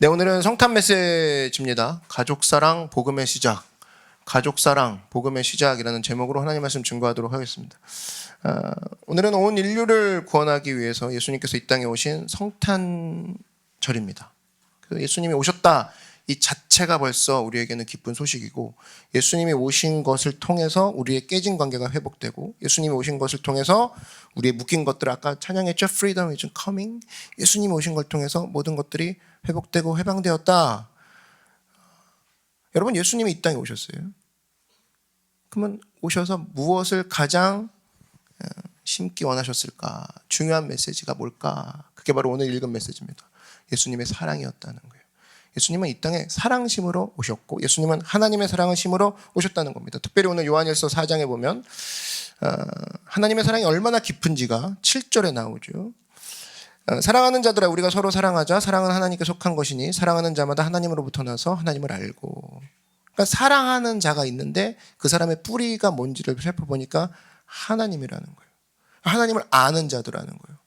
네, 오늘은 성탄 메시지입니다. 가족사랑 복음의 시작, 가족사랑 복음의 시작이라는 제목으로 하나님 말씀 증거하도록 하겠습니다. 오늘은 온 인류를 구원하기 위해서 예수님께서 이 땅에 오신 성탄절입니다. 예수님이 오셨다 이 자체가 벌써 우리에게는 기쁜 소식이고, 예수님이 오신 것을 통해서 우리의 깨진 관계가 회복되고, 예수님이 오신 것을 통해서 우리의 묶인 것들, 아까 찬양했죠? Freedom is coming. 예수님이 오신 걸 통해서 모든 것들이 회복되고 해방되었다. 여러분, 예수님이 이 땅에 오셨어요. 그러면 오셔서 무엇을 가장 심기 원하셨을까? 중요한 메시지가 뭘까? 그게 바로 오늘 읽은 메시지입니다. 예수님의 사랑이었다는 거예요. 예수님은 이 땅에 사랑심으로 오셨고, 예수님은 하나님의 사랑을 심으로 오셨다는 겁니다. 특별히 오늘 요한일서 4장에 보면 하나님의 사랑이 얼마나 깊은지가 7절에 나오죠. 사랑하는 자들아, 우리가 서로 사랑하자. 사랑은 하나님께 속한 것이니 사랑하는 자마다 하나님으로부터 나서 하나님을 알고. 그러니까 사랑하는 자가 있는데 그 사람의 뿌리가 뭔지를 살펴보니까 하나님이라는 거예요. 하나님을 아는 자들라는 거예요.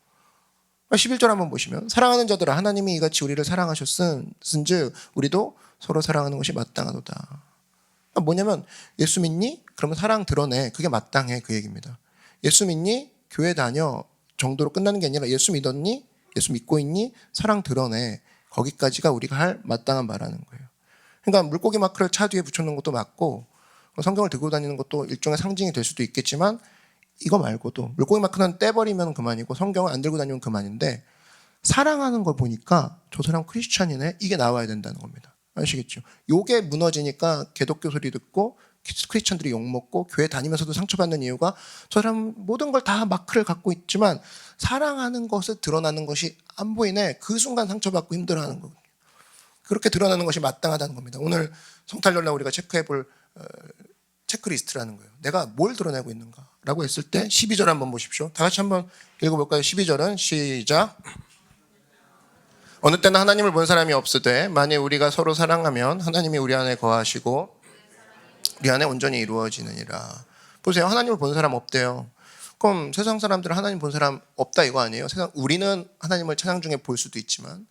11절 한번 보시면, 사랑하는 자들아, 하나님이 이같이 우리를 사랑하셨은즉 우리도 서로 사랑하는 것이 마땅하도다. 뭐냐면, 예수 믿니? 그러면 사랑 드러내. 그게 마땅해, 그 얘기입니다. 예수 믿니? 교회 다녀 정도로 끝나는 게 아니라, 예수 믿었니? 예수 믿고 있니? 사랑 드러내. 거기까지가 우리가 할 마땅한 말하는 거예요. 그러니까 물고기 마크를 차 뒤에 붙여놓은 것도 맞고, 성경을 들고 다니는 것도 일종의 상징이 될 수도 있겠지만, 이거 말고도 물고기 마크는 떼버리면 그만이고 성경을 안 들고 다니면 그만인데, 사랑하는 걸 보니까 저 사람 크리스찬이네, 이게 나와야 된다는 겁니다. 아시겠죠? 요게 무너지니까 개독교 소리 듣고 크리스찬들이 욕먹고 교회 다니면서도 상처받는 이유가, 저 사람 모든 걸 다 마크를 갖고 있지만 사랑하는 것을 드러나는 것이 안 보이네. 그 순간 상처받고 힘들어하는 거거든요. 그렇게 드러나는 것이 마땅하다는 겁니다. 오늘 성탄절날 우리가 체크해볼 체크리스트라는 거예요. 내가 뭘 드러내고 있는가 라고 했을 때 12절 한번 보십시오. 다 같이 한번 읽어볼까요? 12절은 시작. 어느 때는 하나님을 본 사람이 없으되 만일 우리가 서로 사랑하면 하나님이 우리 안에 거하시고 우리 안에 온전히 이루어지느니라. 보세요. 하나님을 본 사람 없대요. 그럼 세상 사람들은 하나님 본 사람 없다 이거 아니에요? 우리는 하나님을 찬양 중에 볼 수도 있지만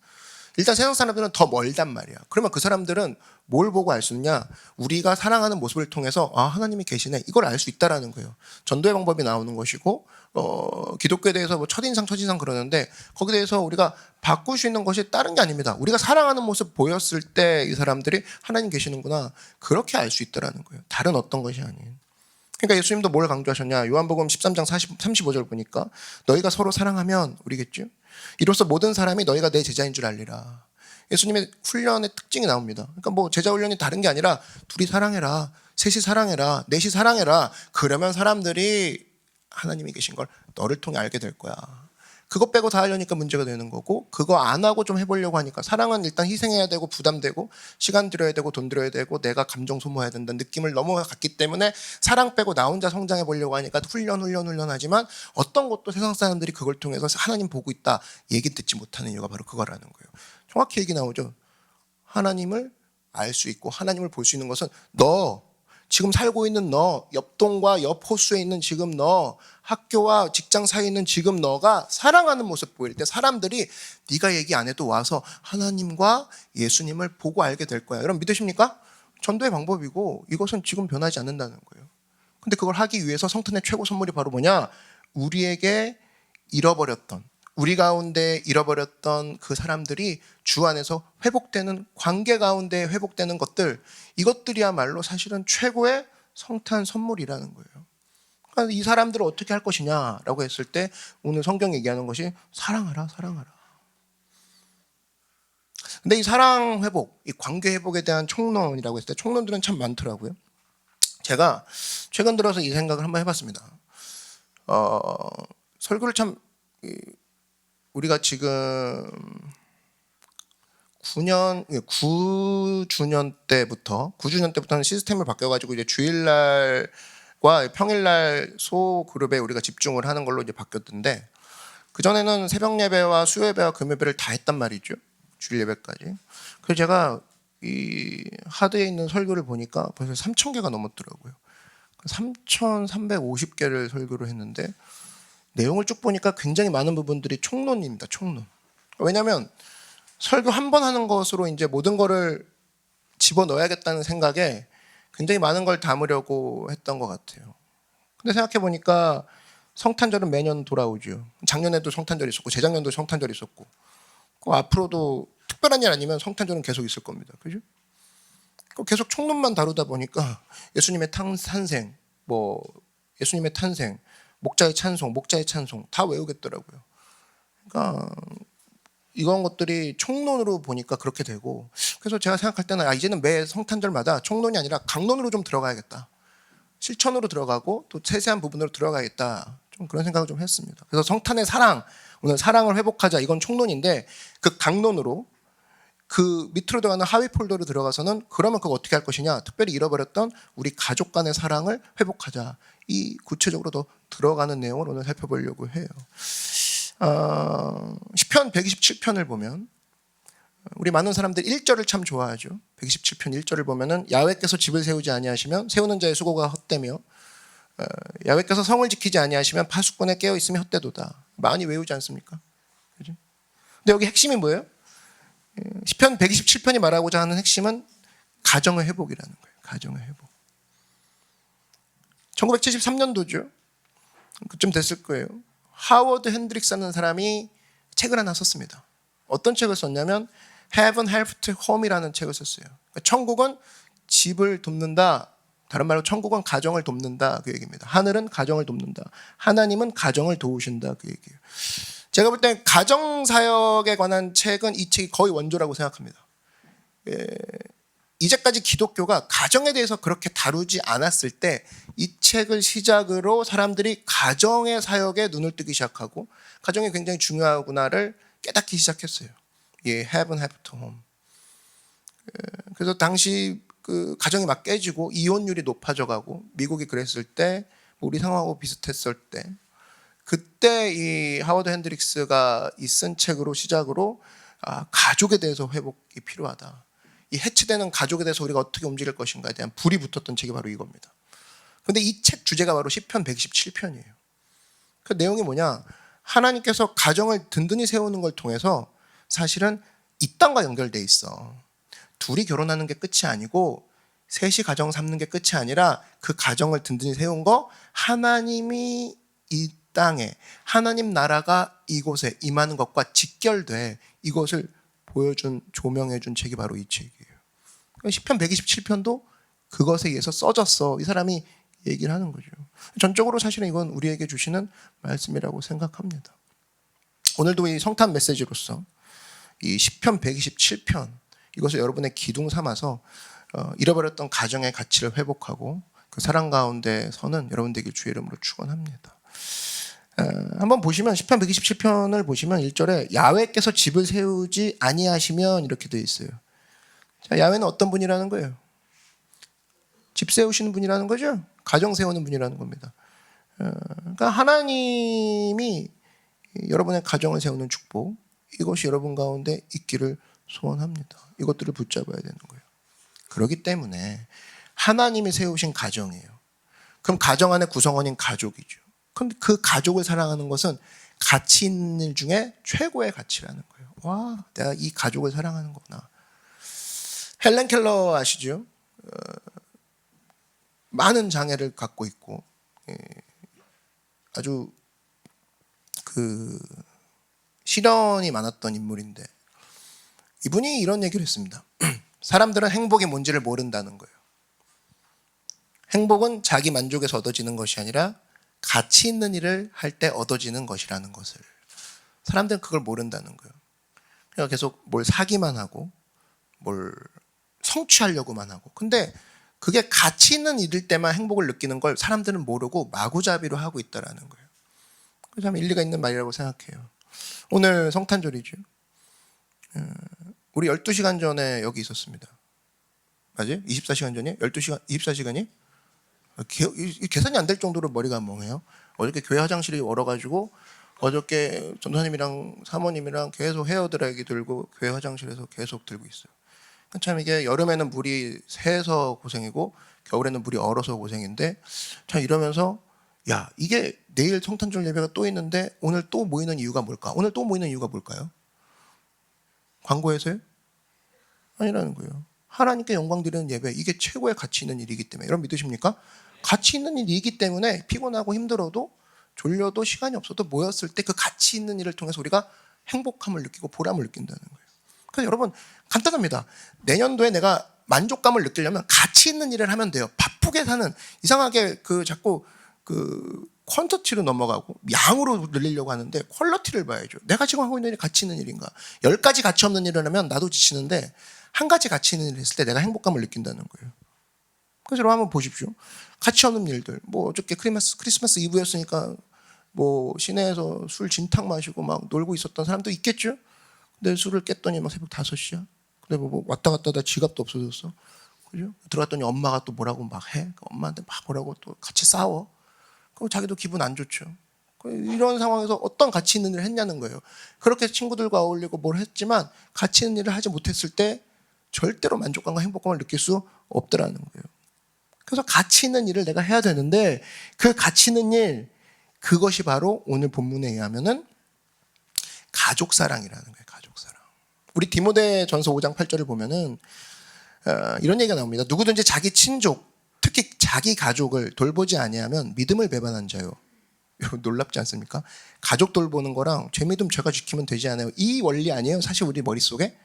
일단 세상 사람들은 더 멀단 말이야. 그러면 그 사람들은 뭘 보고 알 수 있냐? 우리가 사랑하는 모습을 통해서 하나님이 계시네, 이걸 알 수 있다라는 거예요. 전도의 방법이 나오는 것이고, 기독교에 대해서 뭐 첫인상 그러는데 거기에 대해서 우리가 바꿀 수 있는 것이 다른 게 아닙니다. 우리가 사랑하는 모습 보였을 때 이 사람들이 하나님 계시는구나, 그렇게 알 수 있다라는 거예요. 다른 어떤 것이 아닌. 그러니까 예수님도 뭘 강조하셨냐? 요한복음 13장 35절 보니까 너희가 서로 사랑하면, 우리겠죠? 이로써 모든 사람이 너희가 내 제자인 줄 알리라. 예수님의 훈련의 특징이 나옵니다. 그러니까 뭐 제자 훈련이 다른 게 아니라 둘이 사랑해라, 셋이 사랑해라, 넷이 사랑해라. 그러면 사람들이 하나님이 계신 걸 너를 통해 알게 될 거야. 그거 빼고 다 하려니까 문제가 되는 거고, 그거 안 하고 좀 해보려고 하니까, 사랑은 일단 희생해야 되고 부담되고 시간 들여야 되고 돈 들여야 되고 내가 감정 소모해야 된다는 느낌을 넘어갔기 때문에 사랑 빼고 나 혼자 성장해 보려고 하니까 훈련하지만 어떤 것도 세상 사람들이 그걸 통해서 하나님 보고 있다 얘기 듣지 못하는 이유가 바로 그거라는 거예요. 정확히 얘기 나오죠. 하나님을 알 수 있고 하나님을 볼 수 있는 것은 너, 지금 살고 있는 너, 옆동과 옆 호수에 있는 지금 너, 학교와 직장 사이에 있는 지금 너가 사랑하는 모습 보일 때 사람들이 네가 얘기 안 해도 와서 하나님과 예수님을 보고 알게 될 거야. 여러분 믿으십니까? 전도의 방법이고 이것은 지금 변하지 않는다는 거예요. 근데 그걸 하기 위해서 성탄의 최고 선물이 바로 뭐냐? 우리에게 잃어버렸던, 우리 가운데 잃어버렸던 그 사람들이 주 안에서 회복되는, 관계 가운데 회복되는 것들, 이것들이야말로 사실은 최고의 성탄 선물이라는 거예요. 그러니까 이 사람들을 어떻게 할 것이냐라고 했을 때 오늘 성경 얘기하는 것이 사랑하라. 근데 이 사랑 회복, 이 관계 회복에 대한 총론이라고 했을 때 총론들은 참 많더라고요. 제가 최근 들어서 이 생각을 한번 해봤습니다. 설교를 참, 우리가 지금 9주년 때부터는 시스템을 바뀌어가지고 이제 주일날과 평일날 소그룹에 우리가 집중을 하는 걸로 이제 바뀌었던데, 그전에는 새벽 예배와 수요 예배와 금요 예배를 다 했단 말이죠. 주일 예배까지. 그래서 제가 이 하드에 있는 설교를 보니까 벌써 3,000개가 넘었더라고요. 3,350개를 설교를 했는데 내용을 쭉 보니까 굉장히 많은 부분들이 총론입니다. 총론. 왜냐하면 설교 한 번 하는 것으로 이제 모든 거를 집어넣어야겠다는 생각에 굉장히 많은 걸 담으려고 했던 것 같아요. 근데 생각해 보니까 성탄절은 매년 돌아오죠. 작년에도 성탄절이 있었고 재작년도 성탄절이 있었고 앞으로도 특별한 일 아니면 성탄절은 계속 있을 겁니다. 그죠? 계속 총론만 다루다 보니까 예수님의 탄생, 예수님의 탄생, 목자의 찬송 다 외우겠더라고요. 그러니까 이런 것들이 총론으로 보니까 그렇게 되고, 그래서 제가 생각할 때는 이제는 매 성탄절마다 총론이 아니라 강론으로 좀 들어가야겠다. 실천으로 들어가고 또 세세한 부분으로 들어가야겠다. 좀 그런 생각을 좀 했습니다. 그래서 성탄의 사랑, 오늘 사랑을 회복하자, 이건 총론인데 그 강론으로 그 밑으로 들어가는 하위 폴더로 들어가서는 그러면 그거 어떻게 할 것이냐, 특별히 잃어버렸던 우리 가족 간의 사랑을 회복하자, 이 구체적으로 더 들어가는 내용을 오늘 살펴보려고 해요. 시편 127편을 보면 우리 많은 사람들이 1절을 참 좋아하죠. 127편 1절을 보면은 야훼께서 집을 세우지 아니하시면 세우는 자의 수고가 헛되며 야훼께서 성을 지키지 아니하시면 파수꾼에 깨어 있으면 헛되도다. 많이 외우지 않습니까? 그죠? 근데 여기 핵심이 뭐예요? 시편 127편이 말하고자 하는 핵심은 가정의 회복이라는 거예요. 가정의 회복. 1973년도죠. 그쯤 됐을 거예요. 하워드 핸드릭스라는 사람이 책을 하나 썼습니다. 어떤 책을 썼냐면 Heaven Helped Home이라는 책을 썼어요. 그러니까 천국은 집을 돕는다. 다른 말로 천국은 가정을 돕는다, 그 얘기입니다. 하늘은 가정을 돕는다. 하나님은 가정을 도우신다, 그 얘기예요. 제가 볼 때 가정사역에 관한 책은 이 책이 거의 원조라고 생각합니다. 이제까지 기독교가 가정에 대해서 그렇게 다루지 않았을 때 이 책을 시작으로 사람들이 가정의 사역에 눈을 뜨기 시작하고 가정이 굉장히 중요하구나를 깨닫기 시작했어요. Heaven Helped Home. 그래서 당시 그 가정이 막 깨지고 이혼율이 높아져가고 미국이 그랬을 때 우리 상황하고 비슷했을 때 그때 이 하워드 핸드릭스가 이 쓴 책으로 시작으로 가족에 대해서 회복이 필요하다. 이 해체되는 가족에 대해서 우리가 어떻게 움직일 것인가에 대한 불이 붙었던 책이 바로 이겁니다. 그런데 이 책 주제가 바로 시편 127편이에요. 그 내용이 뭐냐? 하나님께서 가정을 든든히 세우는 걸 통해서 사실은 이 땅과 연결돼 있어. 둘이 결혼하는 게 끝이 아니고 셋이 가정 삼는 게 끝이 아니라 그 가정을 든든히 세운 거, 하나님이 이 땅에, 하나님 나라가 이곳에 임하는 것과 직결돼 이것을 보여준, 조명해준 책이 바로 이 책이에요. 시편 127편도 그것에 의해서 써졌어. 이 사람이 얘기를 하는 거죠. 전적으로 사실은 이건 우리에게 주시는 말씀이라고 생각합니다. 오늘도 이 성탄 메시지로서 이 시편 127편 이것을 여러분의 기둥 삼아서 잃어버렸던 가정의 가치를 회복하고 그 사랑 가운데 서는 여러분 되길 주의 이름으로 축원합니다. 한번 보시면 시편 127편을 보시면 1절에 야훼께서 집을 세우지 아니하시면 이렇게 되어 있어요. 자, 야훼는 어떤 분이라는 거예요? 집 세우시는 분이라는 거죠. 가정 세우는 분이라는 겁니다. 그러니까 하나님이 여러분의 가정을 세우는 축복, 이것이 여러분 가운데 있기를 소원합니다. 이것들을 붙잡아야 되는 거예요. 그렇기 때문에 하나님이 세우신 가정이에요. 그럼 가정 안의 구성원인 가족이죠. 그럼 그 가족을 사랑하는 것은 가치 있는 일 중에 최고의 가치라는 거예요. 와, 내가 이 가족을 사랑하는 거구나. 헬렌 켈러 아시죠? 많은 장애를 갖고 있고 아주 그 시련이 많았던 인물인데 이분이 이런 얘기를 했습니다. 사람들은 행복이 뭔지를 모른다는 거예요. 행복은 자기 만족에서 얻어지는 것이 아니라 가치 있는 일을 할 때 얻어지는 것이라는 것을, 사람들은 그걸 모른다는 거예요. 그러니까 계속 뭘 사기만 하고 뭘 성취하려고만 하고, 근데 그게 가치 있는 일일 때만 행복을 느끼는 걸 사람들은 모르고 마구잡이로 하고 있다라는 거예요. 그래서 참 일리가 있는 말이라고 생각해요. 오늘 성탄절이죠. 우리 12시간 전에 여기 있었습니다. 맞아요? 24시간 전에? 12시간, 24시간이? 계산이 안 될 정도로 머리가 멍해요. 어저께 교회 화장실이 얼어가지고 어저께 전도사님이랑 사모님이랑 계속 헤어드라이기 들고 교회 화장실에서 계속 들고 있어요. 참 이게 여름에는 물이 새서 고생이고 겨울에는 물이 얼어서 고생인데, 참 이러면서 야, 이게 내일 성탄절 예배가 또 있는데 오늘 또 모이는 이유가 뭘까? 오늘 또 모이는 이유가 뭘까요? 광고에서요? 아니라는 거예요. 하나님께 영광 드리는 예배, 이게 최고의 가치 있는 일이기 때문에. 여러분 믿으십니까? 가치 있는 일이기 때문에 피곤하고 힘들어도 졸려도 시간이 없어도 모였을 때 그 가치 있는 일을 통해서 우리가 행복함을 느끼고 보람을 느낀다는 거예요. 그래서 여러분 간단합니다. 내년도에 내가 만족감을 느끼려면 가치 있는 일을 하면 돼요. 바쁘게 사는, 이상하게 자꾸 퀀터티로 넘어가고 양으로 늘리려고 하는데 퀄러티를 봐야죠. 내가 지금 하고 있는 일이 가치 있는 일인가? 10가지 가치 없는 일을 하면 나도 지치는데 한 가지 가치 있는 일을 했을 때 내가 행복감을 느낀다는 거예요. 그래서 여러분 한번 보십시오. 가치 없는 일들, 뭐 어저께 크리스마스 이브였으니까 뭐 시내에서 술 진탕 마시고 막 놀고 있었던 사람도 있겠죠. 근데 술을 깼더니 막 새벽 5시야. 근데 뭐 왔다 갔다 하다 지갑도 없어졌어. 그죠? 들어갔더니 엄마가 또 뭐라고 막 해. 엄마한테 막 뭐라고 또 같이 싸워. 그럼 자기도 기분 안 좋죠. 이런 상황에서 어떤 가치 있는 일을 했냐는 거예요. 그렇게 친구들과 어울리고 뭘 했지만 가치 있는 일을 하지 못했을 때 절대로 만족감과 행복감을 느낄 수 없더라는 거예요. 그래서 가치 있는 일을 내가 해야 되는데 그 가치 있는 일, 그것이 바로 오늘 본문에 의하면은 가족사랑이라는 거예요. 가족사랑. 우리 디모데전서 5장 8절을 보면은 이런 얘기가 나옵니다. 누구든지 자기 친족, 특히 자기 가족을 돌보지 아니하면 믿음을 배반한 자요. 여러분 놀랍지 않습니까? 가족 돌보는 거랑 죄 믿음 죄가 지키면 되지 않아요. 이 원리 아니에요? 사실 우리 머릿속에?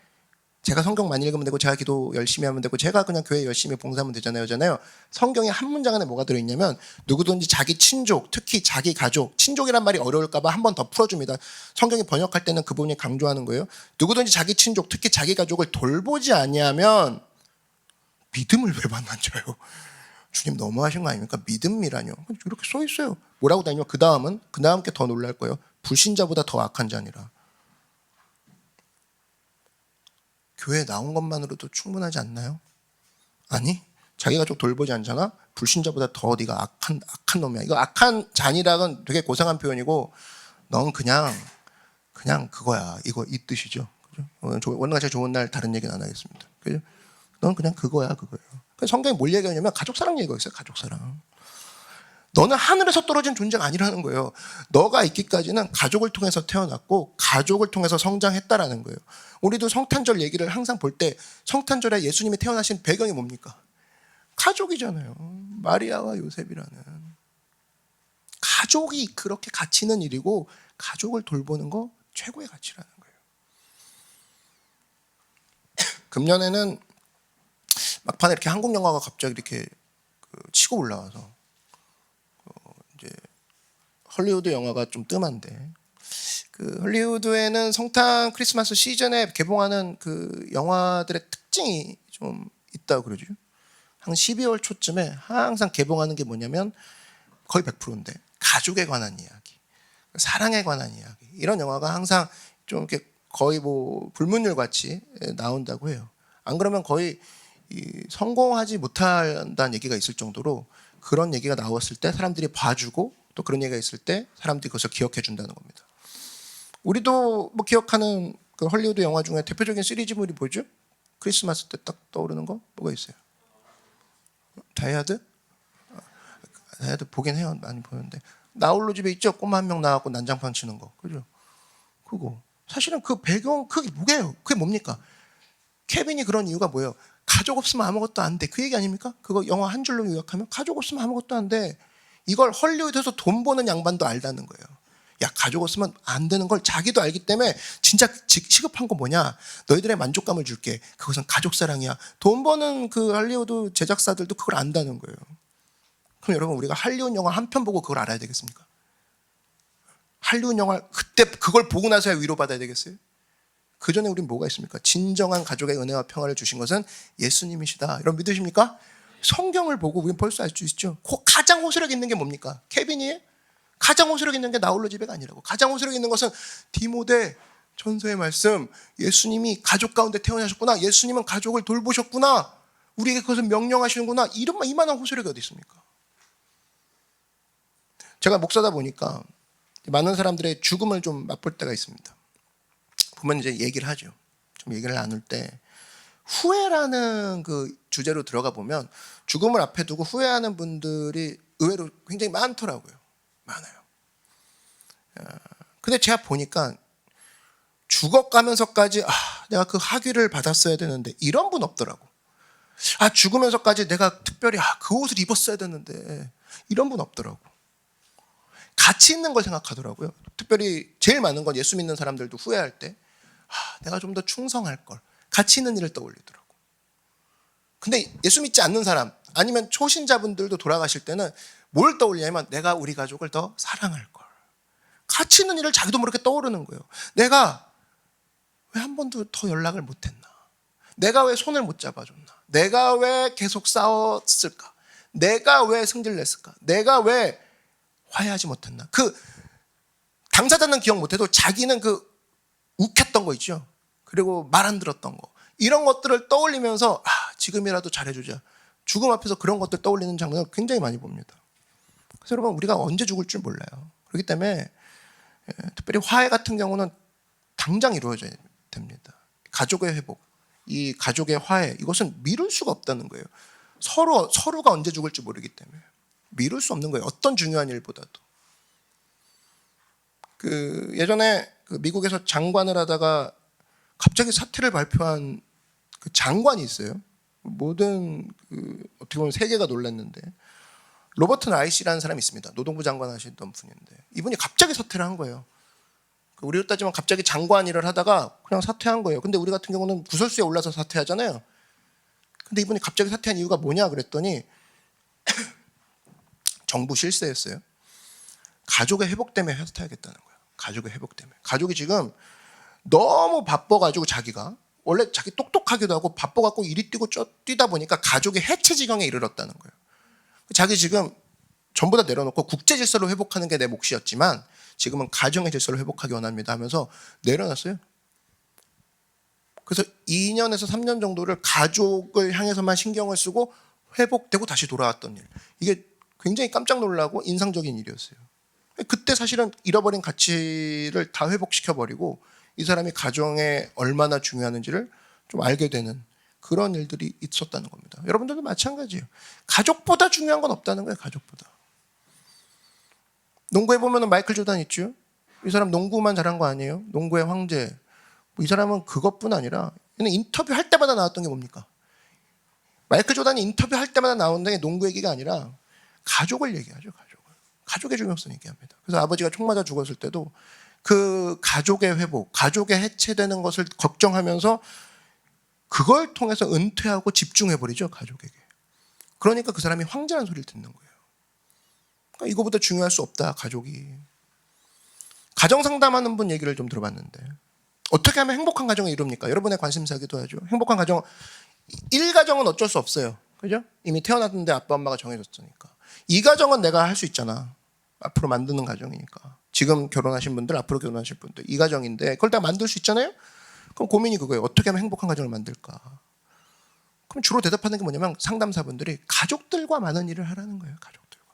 제가 성경 많이 읽으면 되고 제가 기도 열심히 하면 되고 제가 그냥 교회 열심히 봉사하면 되잖아요. 성경에 한 문장 안에 뭐가 들어있냐면 누구든지 자기 친족, 특히 자기 가족, 친족이란 말이 어려울까 봐 한 번 더 풀어줍니다. 성경이 번역할 때는 그 부분이 강조하는 거예요. 누구든지 자기 친족, 특히 자기 가족을 돌보지 아니하면 믿음을 배반한 자요. 주님 너무하신 거 아닙니까? 믿음이라뇨. 이렇게 써 있어요. 뭐라고 다니면 그 다음 게 더 놀랄 거예요. 불신자보다 더 악한 자니라. 교회에 나온 것만으로도 충분하지 않나요? 아니, 자기 가족 돌보지 않잖아? 불신자보다 더 네가 악한 놈이야. 이거 악한 잔이랑은 되게 고상한 표현이고 넌 그냥 그거야. 이 뜻이죠. 그죠? 오늘 같이 좋은 날 다른 얘기는 안 하겠습니다. 그죠? 넌 그냥 그거예요. 성경에 뭘 얘기하냐면 가족사랑 얘기가 있어요. 가족사랑. 너는 하늘에서 떨어진 존재가 아니라는 거예요. 너가 있기까지는 가족을 통해서 태어났고 가족을 통해서 성장했다라는 거예요. 우리도 성탄절 얘기를 항상 볼 때 성탄절에 예수님이 태어나신 배경이 뭡니까? 가족이잖아요. 마리아와 요셉이라는. 가족이 그렇게 가치 있는 일이고 가족을 돌보는 거 최고의 가치라는 거예요. 금년에는 막판에 이렇게 한국 영화가 갑자기 이렇게 치고 올라와서 이제 헐리우드 영화가 좀 뜸한데 헐리우드에는 성탄 크리스마스 시즌에 개봉하는 영화들의 특징이 좀 있다고 그러죠. 한 12월 초쯤에 항상 개봉하는 게 뭐냐면 거의 100%인데 가족에 관한 이야기, 사랑에 관한 이야기, 이런 영화가 항상 좀 이렇게 거의 뭐 불문율 같이 나온다고 해요. 안 그러면 거의 성공하지 못한다는 얘기가 있을 정도로 그런 얘기가 나왔을 때 사람들이 봐주고 또 그런 얘기가 있을 때 사람들이 그것을 기억해 준다는 겁니다. 우리도 뭐 기억하는 헐리우드 영화 중에 대표적인 시리즈물이 뭐죠? 크리스마스 때 딱 떠오르는 거 뭐가 있어요? 다이하드? 다이하드 보긴 해요. 많이 보는데 나홀로 집에 있죠? 꼬마 한 명 나와갖고 난장판 치는 거, 그죠? 그거 사실은 그 배경 그게 뭐예요? 그게 뭡니까? 케빈이 그런 이유가 뭐예요? 가족 없으면 아무것도 안 돼. 그 얘기 아닙니까? 그거 영화 한 줄로 요약하면 가족 없으면 아무것도 안 돼. 이걸 헐리우드에서 돈 버는 양반도 알다는 거예요. 야, 가족 없으면 안 되는 걸 자기도 알기 때문에 진짜 시급한 거 뭐냐? 너희들의 만족감을 줄게. 그것은 가족 사랑이야. 돈 버는 헐리우드 제작사들도 그걸 안다는 거예요. 그럼 여러분 우리가 할리우드 영화 한 편 보고 그걸 알아야 되겠습니까? 할리우드 영화 그때 그걸 보고 나서야 위로받아야 되겠어요? 그 전에 우린 뭐가 있습니까? 진정한 가족의 은혜와 평화를 주신 것은 예수님이시다. 여러분 믿으십니까? 성경을 보고 우리는 벌써 알 수 있죠. 가장 호소력 있는 게 뭡니까? 케빈이 가장 호소력 있는 게 나홀로 집에가 아니라고. 가장 호소력 있는 것은 디모데 전서의 말씀, 예수님이 가족 가운데 태어나셨구나, 예수님은 가족을 돌보셨구나, 우리에게 그것을 명령하시는구나, 이만한 호소력이 어디 있습니까? 제가 목사다 보니까 많은 사람들의 죽음을 좀 맛볼 때가 있습니다. 보면 이제 얘기를 하죠. 좀 얘기를 나눌 때 후회라는 주제로 들어가 보면 죽음을 앞에 두고 후회하는 분들이 의외로 굉장히 많더라고요. 많아요. 근데 제가 보니까 죽어가면서까지 내가 그 학위를 받았어야 되는데 이런 분 없더라고. 죽으면서까지 내가 특별히 그 옷을 입었어야 되는데 이런 분 없더라고. 가치 있는 걸 생각하더라고요. 특별히 제일 많은 건 예수 믿는 사람들도 후회할 때 내가 좀 더 충성할 걸. 가치 있는 일을 떠올리더라고. 근데 예수 믿지 않는 사람 아니면 초신자분들도 돌아가실 때는 뭘 떠올리냐면 내가 우리 가족을 더 사랑할 걸. 가치 있는 일을 자기도 모르게 떠오르는 거예요. 내가 왜 한 번도 더 연락을 못했나? 내가 왜 손을 못 잡아줬나? 내가 왜 계속 싸웠을까? 내가 왜 승질 냈을까? 내가 왜 화해하지 못했나? 그 당사자는 기억 못해도 자기는 그 욱했던 거 있죠. 그리고 말 안 들었던 거 이런 것들을 떠올리면서 지금이라도 잘해주자. 죽음 앞에서 그런 것들 떠올리는 장면을 굉장히 많이 봅니다. 그래서 여러분 우리가 언제 죽을 줄 몰라요. 그렇기 때문에 특별히 화해 같은 경우는 당장 이루어져야 됩니다. 가족의 회복, 이 가족의 화해 이것은 미룰 수가 없다는 거예요. 서로가 언제 죽을지 모르기 때문에 미룰 수 없는 거예요. 어떤 중요한 일보다도. 예전에 미국에서 장관을 하다가 갑자기 사퇴를 발표한 그 장관이 있어요. 모든 어떻게 보면 세계가 놀랐는데 로버트 라이시라는 사람이 있습니다. 노동부 장관 하시던 분인데 이분이 갑자기 사퇴를 한 거예요. 우리로 따지면 갑자기 장관 일을 하다가 그냥 사퇴한 거예요. 근데 우리 같은 경우는 구설수에 올라서 사퇴하잖아요. 근데 이분이 갑자기 사퇴한 이유가 뭐냐 그랬더니 정부 실세였어요. 가족의 회복 때문에 사퇴하겠다는 거예요. 가족의 회복 때문에. 가족이 지금 너무 바빠가지고 자기가 원래 자기 똑똑하기도 하고 바빠갖고 이리 뛰고 뛰다 보니까 가족의 해체 지경에 이르렀다는 거예요. 자기 지금 전부 다 내려놓고 국제 질서를 회복하는 게 내 몫이었지만 지금은 가정의 질서를 회복하기 원합니다 하면서 내려놨어요. 그래서 2년에서 3년 정도를 가족을 향해서만 신경을 쓰고 회복되고 다시 돌아왔던 일. 이게 굉장히 깜짝 놀라고 인상적인 일이었어요. 그때 사실은 잃어버린 가치를 다 회복시켜버리고 이 사람이 가정에 얼마나 중요한지를 좀 알게 되는 그런 일들이 있었다는 겁니다. 여러분들도 마찬가지예요. 가족보다 중요한 건 없다는 거예요. 가족보다. 농구에 보면 마이클 조단 있죠. 이 사람 농구만 잘한 거 아니에요. 농구의 황제. 이 사람은 그것뿐 아니라 인터뷰할 때마다 나왔던 게 뭡니까? 마이클 조단이 인터뷰할 때마다 나오는 게 농구 얘기가 아니라 가족을 얘기하죠. 가족의 중요성 얘기합니다. 그래서 아버지가 총 맞아 죽었을 때도 그 가족의 회복, 가족의 해체되는 것을 걱정하면서 그걸 통해서 은퇴하고 집중해버리죠. 가족에게. 그러니까 그 사람이 황제라는 소리를 듣는 거예요. 그러니까 이거보다 중요할 수 없다. 가족이. 가정 상담하는 분 얘기를 좀 들어봤는데 어떻게 하면 행복한 가정을 이룹니까? 여러분의 관심사기도 하죠. 행복한 가정, 1가정은 어쩔 수 없어요. 그죠? 이미 태어났는데 아빠 엄마가 정해졌으니까. 2가정은 내가 할 수 있잖아. 앞으로 만드는 가정이니까. 지금 결혼하신 분들, 앞으로 결혼하실 분들 2가정인데 그걸 다 만들 수 있잖아요. 그럼 고민이 그거예요. 어떻게 하면 행복한 가정을 만들까? 그럼 주로 대답하는 게 뭐냐면 상담사분들이 가족들과 많은 일을 하라는 거예요. 가족들과.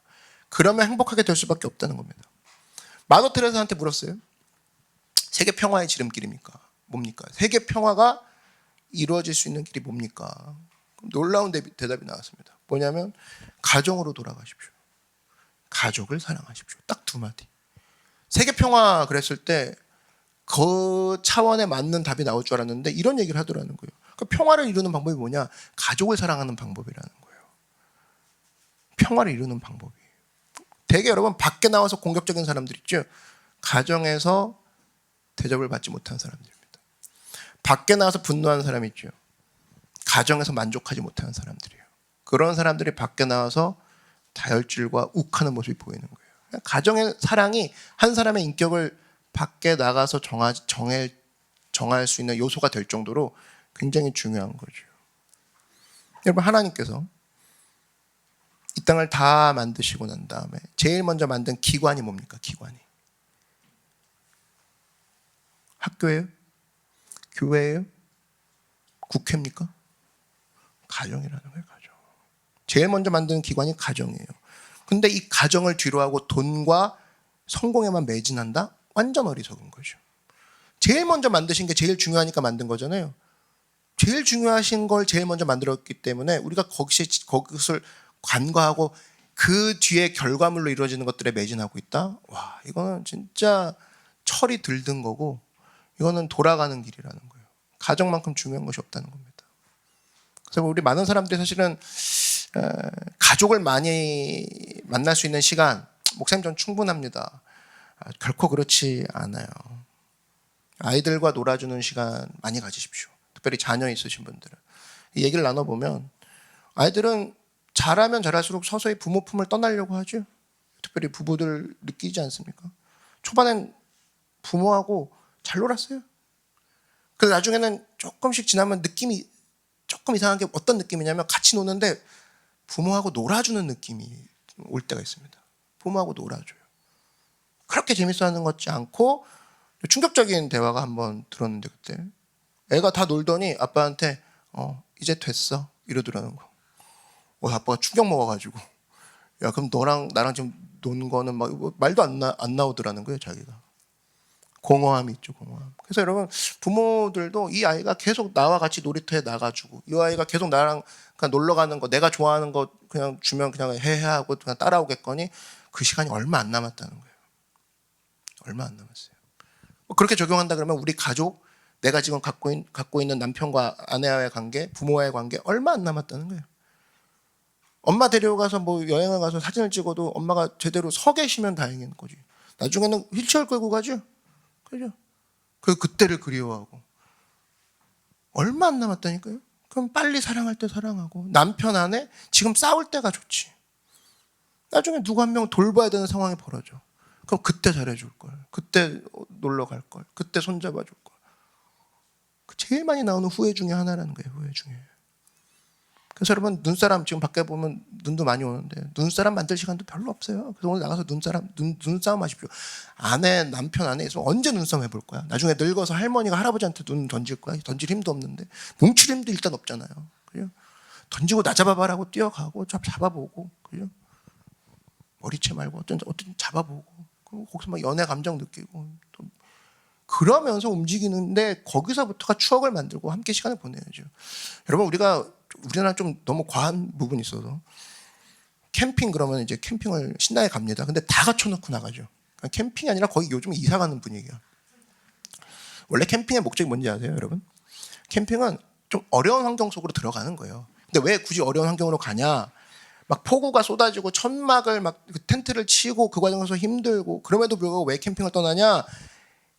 그러면 행복하게 될 수밖에 없다는 겁니다. 마더 테레사한테 물었어요. 세계 평화의 지름길입니까? 뭡니까? 세계 평화가 이루어질 수 있는 길이 뭡니까? 놀라운 대답이 나왔습니다. 뭐냐면 가정으로 돌아가십시오. 가족을 사랑하십시오. 딱 2마디. 세계 평화 그랬을 때 그 차원에 맞는 답이 나올 줄 알았는데 이런 얘기를 하더라는 거예요. 그 평화를 이루는 방법이 뭐냐? 가족을 사랑하는 방법이라는 거예요. 평화를 이루는 방법이. 되게 여러분 밖에 나와서 공격적인 사람들 있죠? 가정에서 대접을 받지 못한 사람들입니다. 밖에 나와서 분노하는 사람이 있죠? 가정에서 만족하지 못하는 사람들이에요. 그런 사람들이 밖에 나와서 다혈질과 욱하는 모습이 보이는 거예요. 가정의 사랑이 한 사람의 인격을 밖에 나가서 정할 수 있는 요소가 될 정도로 굉장히 중요한 거죠. 여러분 하나님께서 이 땅을 다 만드시고 난 다음에 제일 먼저 만든 기관이 뭡니까? 기관이. 학교예요? 교회예요? 국회입니까? 가정이라는 거예요. 가정. 제일 먼저 만든 기관이 가정이에요. 근데 이 가정을 뒤로하고 돈과 성공에만 매진한다? 완전 어리석은 거죠. 제일 먼저 만드신 게 제일 중요하니까 만든 거잖아요. 제일 중요하신 걸 제일 먼저 만들었기 때문에 우리가 그것을 간과하고 그 뒤에 결과물로 이루어지는 것들에 매진하고 있다? 와, 이거는 진짜 철이 들든 거고 이거는 돌아가는 길이라는 거예요. 가정만큼 중요한 것이 없다는 겁니다. 그래서 우리 많은 사람들이 사실은 가족을 많이 만날 수 있는 시간, 목사님 전 충분합니다. 결코 그렇지 않아요. 아이들과 놀아주는 시간 많이 가지십시오. 특별히 자녀 있으신 분들은. 이 얘기를 나눠보면 아이들은 자라면 자랄수록 서서히 부모 품을 떠나려고 하죠. 특별히 부부들 느끼지 않습니까? 초반엔 부모하고 잘 놀았어요. 그래서 나중에는 조금씩 지나면 느낌이 조금 이상한 게 어떤 느낌이냐면 같이 노는데 부모하고 놀아주는 느낌이 올 때가 있습니다. 부모하고 놀아줘요. 그렇게 재밌어하는 것 같지 않고 충격적인 대화가 한번 들었는데 그때 애가 다 놀더니 아빠한테 이제 됐어 이러더라는 거. 아빠가 충격 먹어가지고 야 그럼 너랑 나랑 지금 논 거는 막 말도 안 나오더라는 거예요 자기가. 공허함이 있죠, 공허함. 그래서 여러분 부모들도 이 아이가 계속 나와 같이 놀이터에 나가주고 이 아이가 계속 나랑 그냥 놀러 가는 거 내가 좋아하는 거 그냥 주면 그냥 해하고 그냥 따라오겠거니 그 시간이 얼마 안 남았다는 거예요. 얼마 안 남았어요. 그렇게 적용한다 그러면 우리 가족 내가 지금 갖고 있는 남편과 아내와의 관계, 부모와의 관계 얼마 안 남았다는 거예요. 엄마 데려가서 뭐 여행을 가서 사진을 찍어도 엄마가 제대로 서 계시면 다행인 거지. 나중에는 휠체어 끌고 가죠. 그죠? 그때를 그리워하고 얼마 안 남았다니까요. 그럼 빨리 사랑할 때 사랑하고 남편 아내 지금 싸울 때가 좋지. 나중에 누구 한 명 돌봐야 되는 상황이 벌어져. 그럼 그때 잘해줄 걸. 그때 놀러 갈 걸. 그때 손잡아줄 걸. 제일 많이 나오는 후회 중에 하나라는 거예요. 후회 중에. 그래서 여러분 눈사람 지금 밖에 보면 눈도 많이 오는데 눈사람 만들 시간도 별로 없어요. 그래서 오늘 나가서 눈싸움 하십시오. 남편 아내 있으면 언제 눈싸움 해볼 거야? 나중에 늙어서 할머니가 할아버지한테 눈 던질 거야? 던질 힘도 없는데 뭉칠 힘도 일단 없잖아요. 그죠? 던지고 나 잡아봐라고 뛰어가고 잡아보고 그죠? 머리채 말고 어떤 잡아보고 거기서 막 연애 감정 느끼고 또 그러면서 움직이는데 거기서부터가 추억을 만들고 함께 시간을 보내야죠. 여러분 우리나라 좀 너무 과한 부분이 있어서 캠핑 그러면 이제 캠핑을 신나게 갑니다. 근데 다 갖춰놓고 나가죠. 그러니까 캠핑이 아니라 거의 요즘 이사 가는 분위기야. 원래 캠핑의 목적이 뭔지 아세요, 여러분? 캠핑은 좀 어려운 환경 속으로 들어가는 거예요. 근데 왜 굳이 어려운 환경으로 가냐? 막 폭우가 쏟아지고 천막을 막 텐트를 치고 그 과정에서 힘들고 그럼에도 불구하고 왜 캠핑을 떠나냐?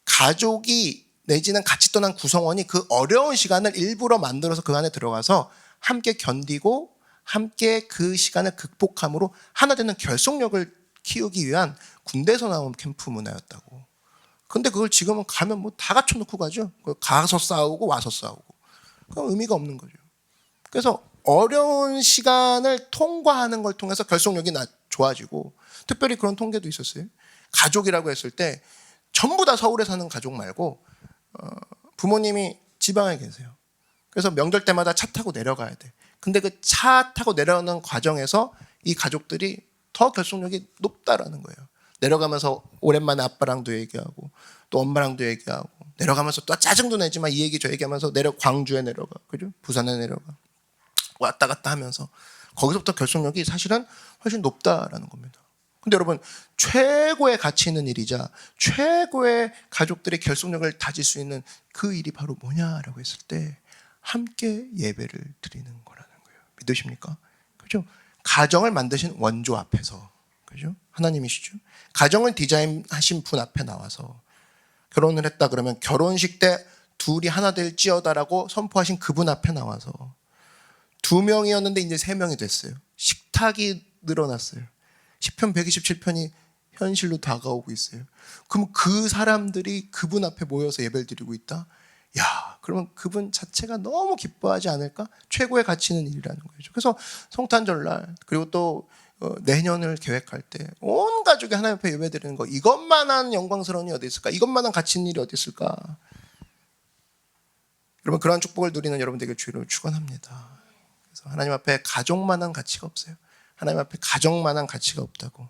가족이 내지는 같이 떠난 구성원이 그 어려운 시간을 일부러 만들어서 그 안에 들어가서 함께 견디고 함께 그 시간을 극복함으로 하나 되는 결속력을 키우기 위한 군대에서 나온 캠프 문화였다고. 근데 그걸 지금은 가면 뭐 다 갖춰놓고 가죠. 가서 싸우고 와서 싸우고. 그럼 의미가 없는 거죠. 그래서 어려운 시간을 통과하는 걸 통해서 결속력이 좋아지고 특별히 그런 통계도 있었어요. 가족이라고 했을 때 전부 다 서울에 사는 가족 말고 부모님이 지방에 계세요. 그래서 명절 때마다 차 타고 내려가야 돼. 근데 그 차 타고 내려오는 과정에서 이 가족들이 더 결속력이 높다라는 거예요. 내려가면서 오랜만에 아빠랑도 얘기하고 또 엄마랑도 얘기하고 내려가면서 또 짜증도 내지만 이 얘기 저 얘기하면서 광주에 내려가, 그죠? 부산에 내려가 왔다 갔다 하면서 거기서부터 결속력이 사실은 훨씬 높다라는 겁니다. 근데 여러분 최고의 가치 있는 일이자 최고의 가족들의 결속력을 다질 수 있는 그 일이 바로 뭐냐라고 했을 때 함께 예배를 드리는 거라는 거예요. 믿으십니까? 그죠? 가정을 만드신 원조 앞에서, 그죠? 하나님이시죠. 가정을 디자인하신 분 앞에 나와서 결혼을 했다 그러면 결혼식 때 둘이 하나 될지어다라고 선포하신 그분 앞에 나와서 2명이었는데 이제 3명이 됐어요. 식탁이 늘어났어요. 시편 127편이 현실로 다가오고 있어요. 그럼 그 사람들이 그분 앞에 모여서 예배를 드리고 있다? 야, 그러면 그분 자체가 너무 기뻐하지 않을까? 최고의 가치 있는 일이라는 거죠. 그래서 성탄절날 그리고 또 내년을 계획할 때 온 가족이 하나님 앞에 예배 드리는 거, 이것만한 영광스러운 일이 어디 있을까? 이것만한 가치 있는 일이 어디 있을까? 여러분 그러한 축복을 누리는 여러분들에게 주의를 축원합니다. 그래서 하나님 앞에 가족만한 가치가 없어요. 하나님 앞에 가정만한 가치가 없다고.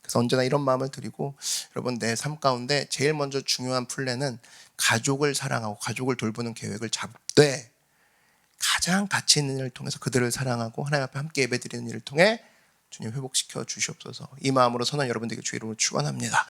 그래서 언제나 이런 마음을 드리고 여러분 내 삶 가운데 제일 먼저 중요한 플랜은 가족을 사랑하고 가족을 돌보는 계획을 잡되 가장 가치 있는 일을 통해서 그들을 사랑하고 하나님 앞에 함께 예배드리는 일을 통해 주님 회복시켜 주시옵소서. 이 마음으로 선한 여러분들에게 주의 이름으로 축원합니다.